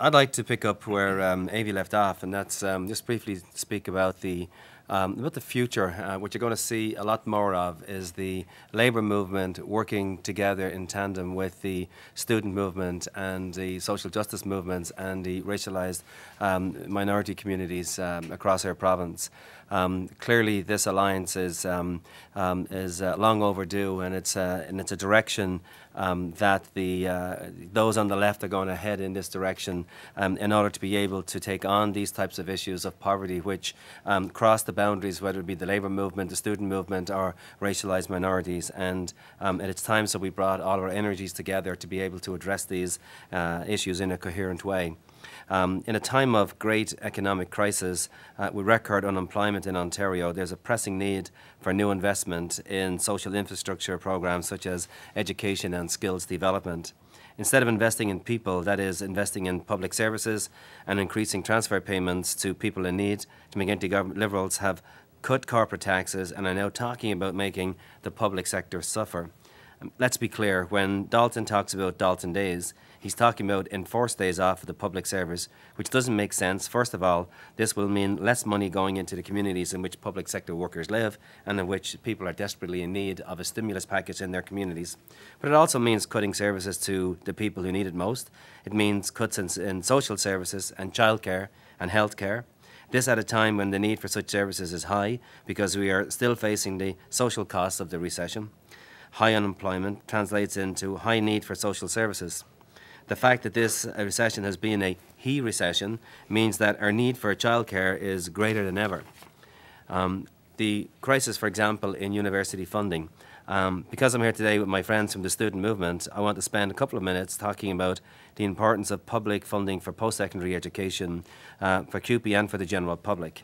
I'd like to pick up where Avi left off, and that's just briefly speak about the future. What you're going to see a lot more of is the labour movement working together in tandem with the student movement and the social justice movements and the racialised minority communities across our province. Clearly, this alliance is long overdue, and it's a direction that those on the left are going to head in this direction in order to be able to take on these types of issues of poverty, which cross the boundaries, whether it be the labour movement, the student movement, or racialised minorities. And it's time so we brought all our energies together to be able to address these issues in a coherent way. In a time of great economic crisis, with record unemployment in Ontario, there's a pressing need for new investment in social infrastructure programs such as education and skills development. Instead of investing in people, that is, investing in public services and increasing transfer payments to people in need, the McGuinty Liberals have cut corporate taxes and are now talking about making the public sector suffer. Let's be clear, when Dalton talks about Dalton days, he's talking about enforced days off of the public service, which doesn't make sense. First of all, this will mean less money going into the communities in which public sector workers live and in which people are desperately in need of a stimulus package in their communities. But it also means cutting services to the people who need it most. It means cuts in social services and childcare and healthcare. This at a time when the need for such services is high because we are still facing the social costs of the recession. High unemployment translates into high need for social services. The fact that this recession has been a he recession means that our need for childcare is greater than ever. The crisis, for example, in university funding. Because I'm here today with my friends from the student movement, I want to spend a couple of minutes talking about the importance of public funding for post-secondary education for CUPE and for the general public.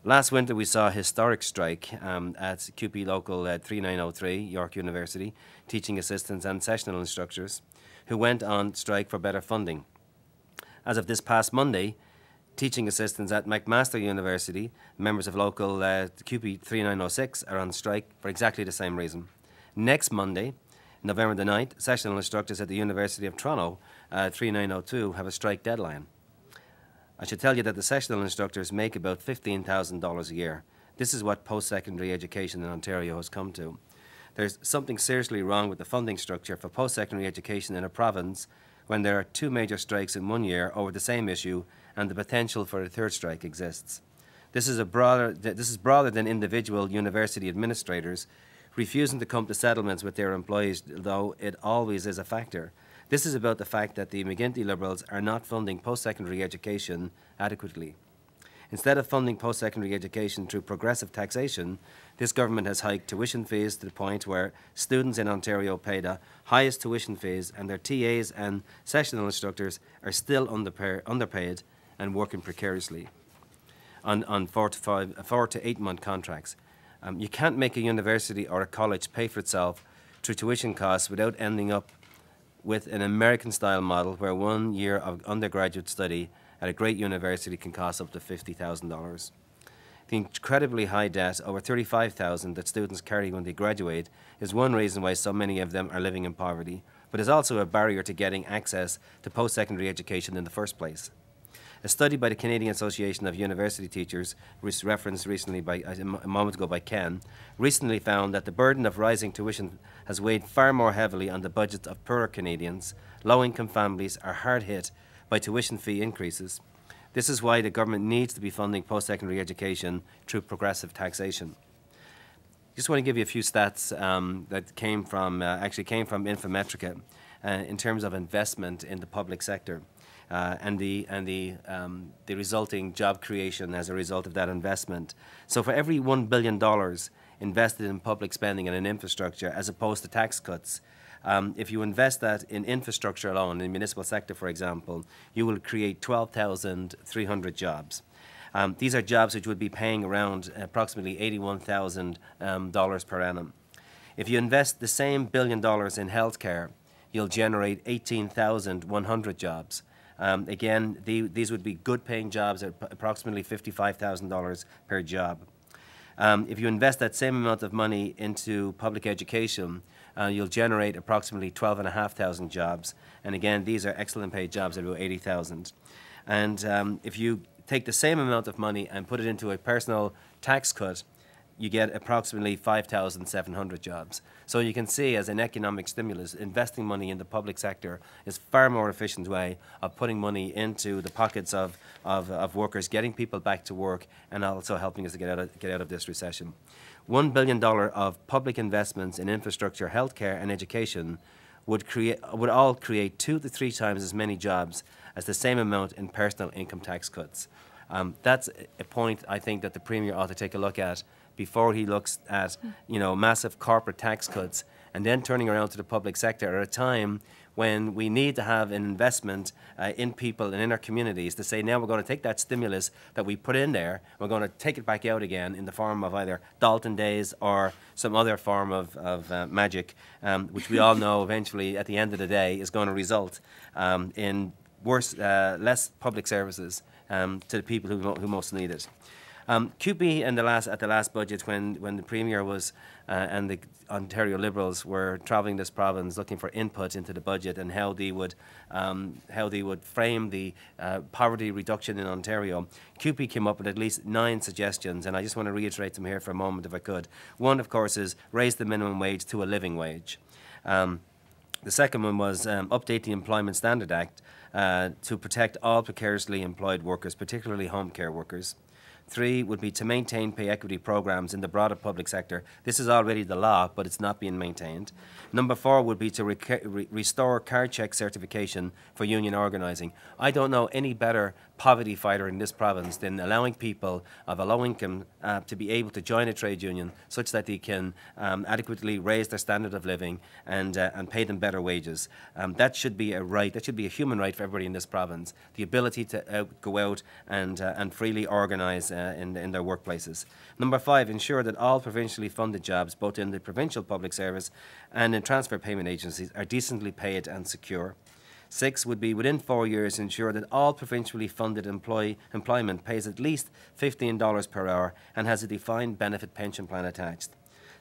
Last winter we saw a historic strike at CUPE Local 3903, York University, teaching assistants and sessional instructors who went on strike for better funding. As of this past Monday, teaching assistants at McMaster University, members of local CUPE 3906, are on strike for exactly the same reason. Next Monday, November the 9th, sessional instructors at the University of Toronto 3902 have a strike deadline. I should tell you that the sessional instructors make about $15,000 a year. This is what post-secondary education in Ontario has come to. There's something seriously wrong with the funding structure for post-secondary education in a province when there are two major strikes in 1 year over the same issue and the potential for a third strike exists. This is broader than individual university administrators refusing to come to settlements with their employees, though it always is a factor. This is about the fact that the McGuinty Liberals are not funding post-secondary education adequately. Instead of funding post-secondary education through progressive taxation, this government has hiked tuition fees to the point where students in Ontario pay the highest tuition fees, and their TAs and sessional instructors are still underpaid and working precariously on 4 to 8 month contracts. You can't make a university or a college pay for itself through tuition costs without ending up with an American-style model where 1 year of undergraduate study at a great university can cost up to $50,000. The incredibly high debt, over $35,000, that students carry when they graduate is one reason why so many of them are living in poverty, but is also a barrier to getting access to post-secondary education in the first place. A study by the Canadian Association of University Teachers, referenced recently a moment ago by Ken, recently found that the burden of rising tuition has weighed far more heavily on the budgets of poorer Canadians. Low-income families are hard hit by tuition fee increases. This is why the government needs to be funding post-secondary education through progressive taxation. Just want to give you a few stats that actually came from Infometrica in terms of investment in the public sector. And the resulting job creation as a result of that investment. So for every $1 billion invested in public spending and in infrastructure as opposed to tax cuts, if you invest that in infrastructure alone, in the municipal sector for example, you will create 12,300 jobs. These are jobs which would be paying around approximately $81,000 per annum. If you invest the same $1 billion in healthcare, you'll generate 18,100 jobs. Again, these would be good-paying jobs at approximately $55,000 per job. If you invest that same amount of money into public education, you'll generate approximately 12,500 jobs. And again, these are excellent paid jobs at about 80,000. And if you take the same amount of money and put it into a personal tax cut, you get approximately 5,700 jobs. So you can see, as an economic stimulus, investing money in the public sector is a far more efficient way of putting money into the pockets of workers, getting people back to work, and also helping us to get out of this recession. $1 billion of public investments in infrastructure, healthcare, and education would all create 2 to 3 times as many jobs as the same amount in personal income tax cuts. That's a point I think that the Premier ought to take a look at before he looks at, massive corporate tax cuts and then turning around to the public sector at a time when we need to have an investment in people and in our communities to say, now we're going to take that stimulus that we put in there, we're going to take it back out again in the form of either Dalton Days or some other form of magic, which we all know eventually at the end of the day is going to result in less public services to the people who most need it. QP at the last budget, when the Premier was and the Ontario Liberals were travelling this province looking for input into the budget and how they would frame the poverty reduction in Ontario, QP came up with at least 9 suggestions, and I just want to reiterate them here for a moment if I could. One, of course, is raise the minimum wage to a living wage. The second one was update the Employment Standard Act to protect all precariously employed workers, particularly home care workers. 3 would be to maintain pay equity programs in the broader public sector. This is already the law, but it's not being maintained. Number 4 would be to restore card check certification for union organising. I don't know any better poverty fighter in this province than allowing people of a low income to be able to join a trade union such that they can adequately raise their standard of living and pay them better wages. That should be a right, that should be a human right for everybody in this province, the ability to go out and freely organise in their workplaces. Number 5, ensure that all provincially funded jobs, both in the provincial public service and in transfer payment agencies, are decently paid and secure. 6 would be, within 4 years, ensure that all provincially funded employment pays at least $15 per hour and has a defined benefit pension plan attached.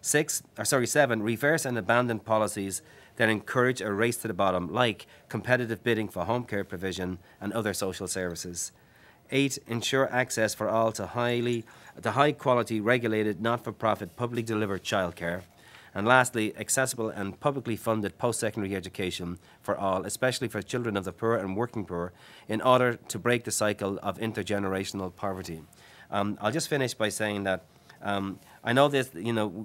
7, reverse and abandon policies that encourage a race to the bottom, like competitive bidding for home care provision and other social services. 8, ensure access for all to high quality, regulated, not-for-profit, publicly delivered childcare. And lastly, accessible and publicly funded post-secondary education for all, especially for children of the poor and working poor, in order to break the cycle of intergenerational poverty. I'll just finish by saying that I know this,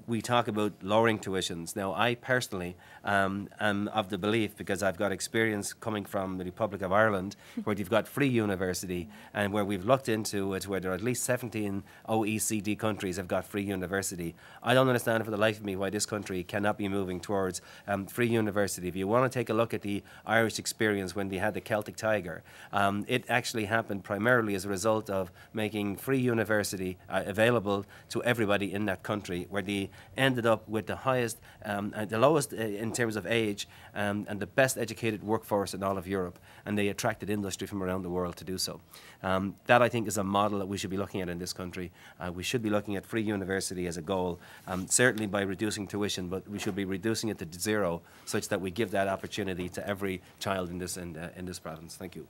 we talk about lowering tuitions. Now, I personally am of the belief, because I've got experience coming from the Republic of Ireland, where you've got free university, and where we've looked into it, where there are at least 17 OECD countries have got free university. I don't understand for the life of me why this country cannot be moving towards free university. If you want to take a look at the Irish experience when they had the Celtic Tiger, it actually happened primarily as a result of making free university available to everybody in that country, where they ended up with the highest, the lowest in terms of age, and the best educated workforce in all of Europe, and they attracted industry from around the world to do so. That, I think, is a model that we should be looking at in this country. We should be looking at free university as a goal, certainly by reducing tuition, but we should be reducing it to 0, such that we give that opportunity to every child in this province. Thank you.